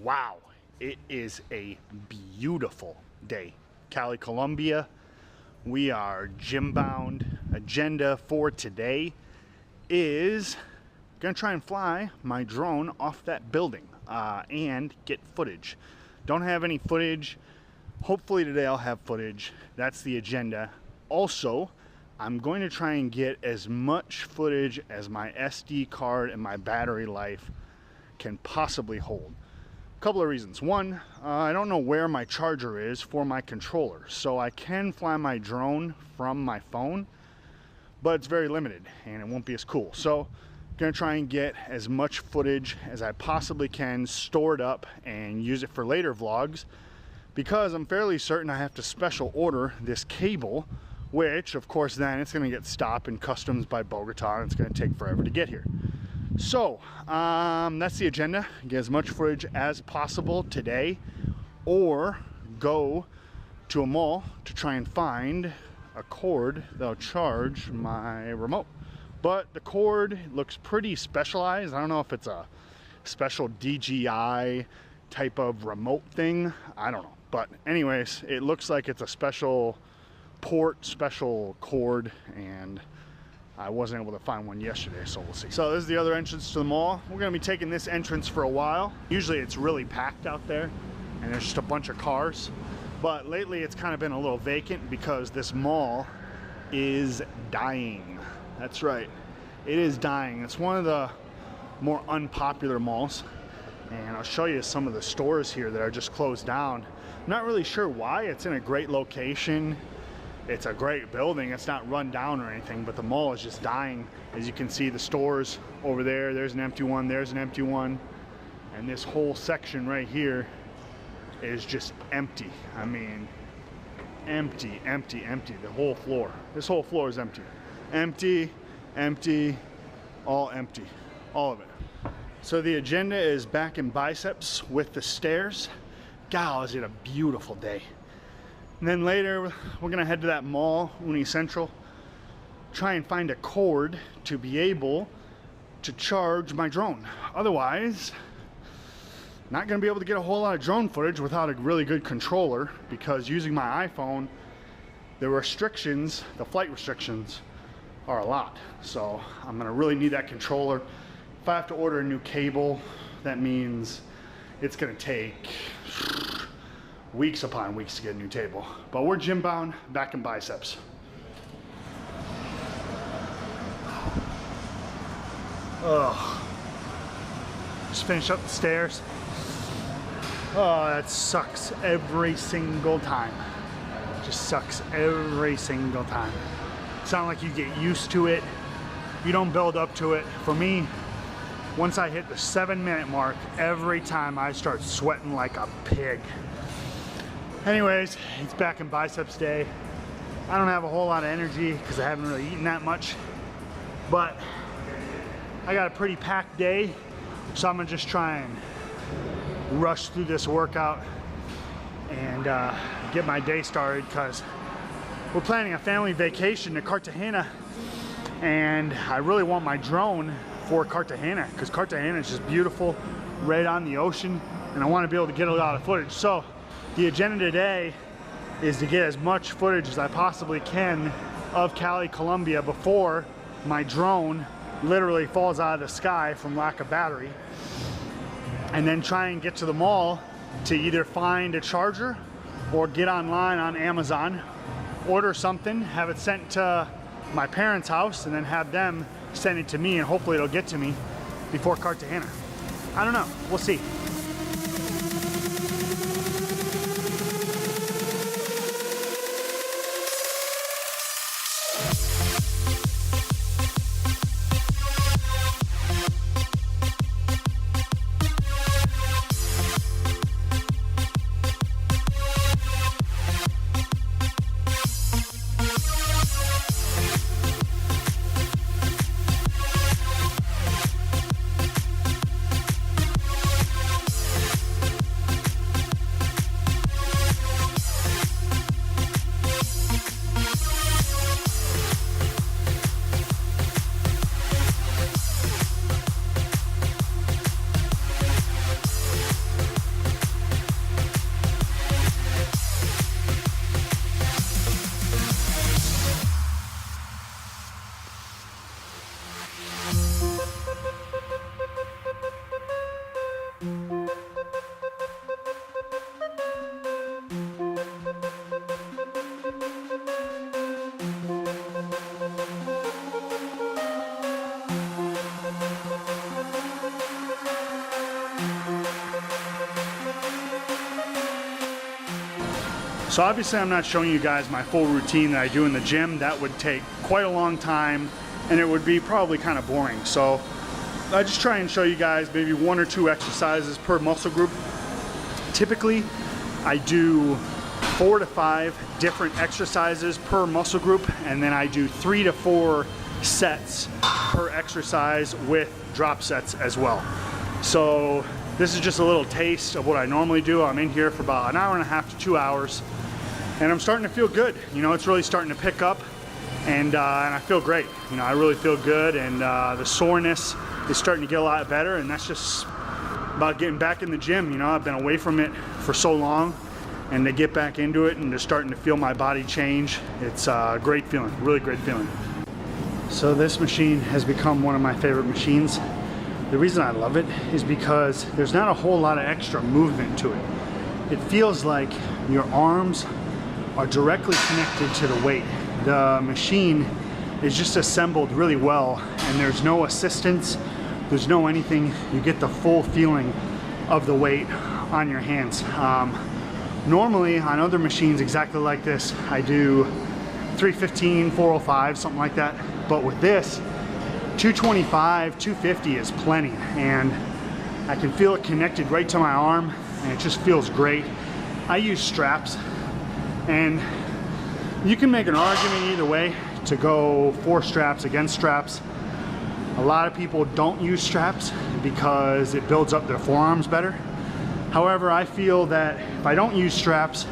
Wow, it is a beautiful day. Cali Colombia, we are gym bound. Agenda for today is gonna try and fly my drone off that building and get footage. Don't have any footage. Hopefully today I'll have footage. That's the agenda. Also, I'm going to try and get as much footage as my SD card and my battery life can possibly hold. A couple of reasons. One, I don't know where my charger is for my controller, so I can fly my drone from my phone, but it's very limited and it won't be as cool. So I'm gonna try and get as much footage as I possibly can stored up and use it for later vlogs, because I'm fairly certain I have to special order this cable, which of course then it's gonna get stopped in customs by Bogota and it's gonna take forever to get here. So that's the agenda. Get as much footage as possible today, or go to a mall to try and find a cord that'll charge my remote. But the cord looks pretty specialized. I don't know if it's a special DJI type of remote thing. I don't know. But anyways, it looks like it's a special port, special cord, and I wasn't able to find one yesterday, so we'll see. So this is the other entrance to the mall. We're gonna be taking this entrance for a while. Usually it's really packed out there and there's just a bunch of cars. But lately it's kind of been a little vacant because this mall is dying. That's right, it is dying. It's one of the more unpopular malls. And I'll show you some of the stores here that are just closed down. I'm not really sure why. It's in a great location. It's a great building. It's not run down or anything, but the mall is just dying. As you can see, the stores over there, there's an empty one, there's an empty one. And this whole section right here is just empty. I mean, empty, empty, empty. The whole floor. This whole floor is empty. Empty, empty, all empty. All of it. So the agenda is back in biceps with the stairs. God, is it a beautiful day. And then later, we're gonna head to that mall, Uni Central, try and find a cord to be able to charge my drone. Otherwise, not gonna be able to get a whole lot of drone footage without a really good controller, because using my iPhone, the restrictions, the flight restrictions are a lot. So I'm gonna really need that controller. If I have to order a new cable, that means it's gonna take weeks upon weeks to get a new table. But we're gym bound, back in biceps. Ugh. Just finished up the stairs. Oh, that sucks every single time. Just sucks every single time. It's not like you get used to it. You don't build up to it. For me, once I hit the 7-minute mark, every time I start sweating like a pig. Anyways, it's back in biceps day. I don't have a whole lot of energy because I haven't really eaten that much, but I got a pretty packed day, so I'm gonna just try and rush through this workout and get my day started, because we're planning a family vacation to Cartagena, and I really want my drone for Cartagena because Cartagena is just beautiful, right on the ocean, and I want to be able to get a lot of footage. So the agenda today is to get as much footage as I possibly can of Cali Colombia before my drone literally falls out of the sky from lack of battery, and then try and get to the mall to either find a charger or get online on Amazon, order something, have it sent to my parents' house, and then have them send it to me, and hopefully it'll get to me before Cartagena. I don't know, we'll see. So obviously I'm not showing you guys my full routine that I do in the gym. That would take quite a long time and it would be probably kind of boring. So I just try and show you guys maybe 1 or 2 exercises per muscle group. Typically I do 4 to 5 different exercises per muscle group, and then I do 3 to 4 sets per exercise with drop sets as well. So this is just a little taste of what I normally do. I'm in here for about an hour and a half to 2 hours, and I'm starting to feel good. You know, it's really starting to pick up, and I feel great. You know, I really feel good, and the soreness is starting to get a lot better, and that's just about getting back in the gym. You know, I've been away from it for so long, and to get back into it and just starting to feel my body change, it's a great feeling, really great feeling. So this machine has become one of my favorite machines. The reason I love it is because there's not a whole lot of extra movement to it. It feels like your arms are directly connected to the weight. The machine is just assembled really well, and there's no assistance, there's no anything. You get the full feeling of the weight on your hands. Normally on other machines exactly like this, I do 315, 405, something like that. But with this, 225, 250 is plenty, and I can feel it connected right to my arm, and it just feels great. I use straps, and you can make an argument either way to go for straps, against straps. A lot of people don't use straps because it builds up their forearms better. However, I feel that if I don't use straps,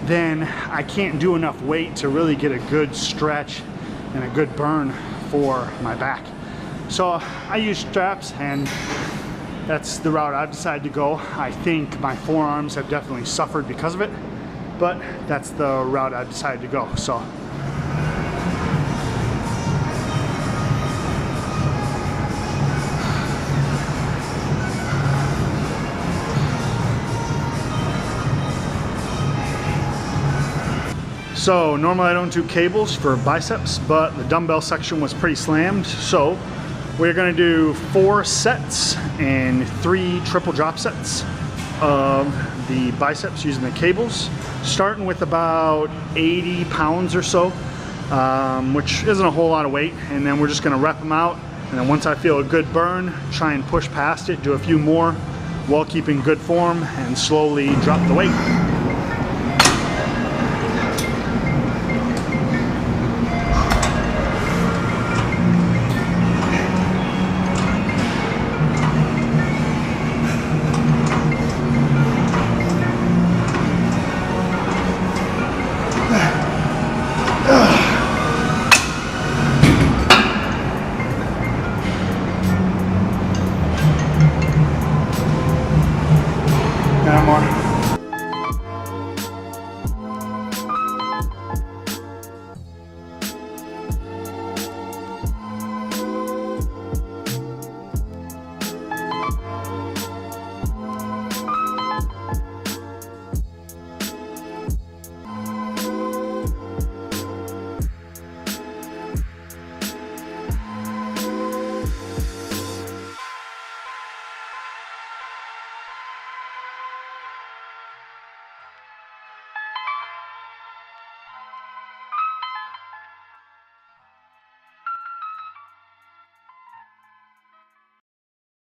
then I can't do enough weight to really get a good stretch and a good burn for my back. So I use straps, and that's the route I've decided to go. I think my forearms have definitely suffered because of it, but that's the route I've decided to go. So normally I don't do cables for biceps, but the dumbbell section was pretty slammed. So we're gonna do 4 sets and 3 triple drop sets of the biceps using the cables, starting with about 80 pounds or so, which isn't a whole lot of weight. And then we're just gonna rep them out. And then once I feel a good burn, try and push past it, do a few more while keeping good form, and slowly drop the weight.